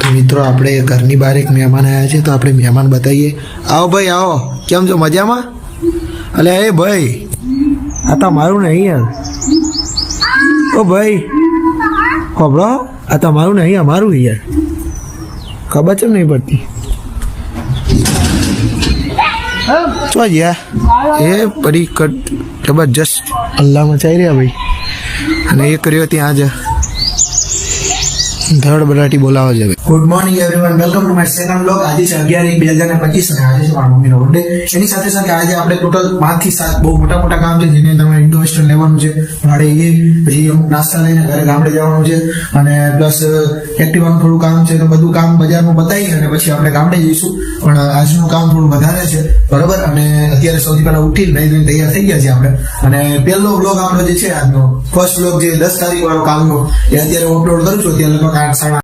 તો મિત્રો આપણે ઘરની બહાર એક મહેમાન આવ્યા છે, તો આપણે મહેમાન બતાવીએ. આવો ભાઈ આવો, કેમ છો? મજામાં? અલે એ ભાઈ, આ તમારું નહીં યાર. ઓ ભાઈ ખબરો, આ તમારું નહીં અમારું યાર. ખબર છે નહીં પડતી. શું યાર એ પડી કટ જબરજસ્ત અલ્લાહ મચાઈ રહ્યા ભાઈ. અને એ કર્યો ત્યાં જ ધડ બરાટી બોલાવો છે. Good morning everyone, welcome to my second blog. આજે છે 11/1/2025 અને આજે છે મારા મમ્મીનો બર્થડે. એની સાથે સાથે આજે આપણે ટોટલ 5 થી 7 બહુ મોટા મોટા કામ છે, જેને તમારે ઇન્વેસ્ટમેન્ટ લેવાનું છે, ભાડે એ પછી અમુક નાસ્તા લઈને ઘરે ગામડે જવાનું છે, અને પ્લસ એક્ટિવાનું થોડું કામ છે. તો બધું કામ બજારમાં બતાવી અને પછી આપણે ગામડે જઈશું. પણ આજનું કામ થોડું વધારે છે, બરોબર. અને અત્યારે સૌથી પહેલા ઉઠી નહીં તૈયાર થઈ ગયા છે આપણે. અને પહેલો બ્લોગ આપણો જે છે આજનો ફર્સ્ટ બ્લોગ, જે 10 તારીખ વાળો કામનો, એ અત્યારે અપલોડ કરું છું. અત્યારે લગભગ 8 સાડા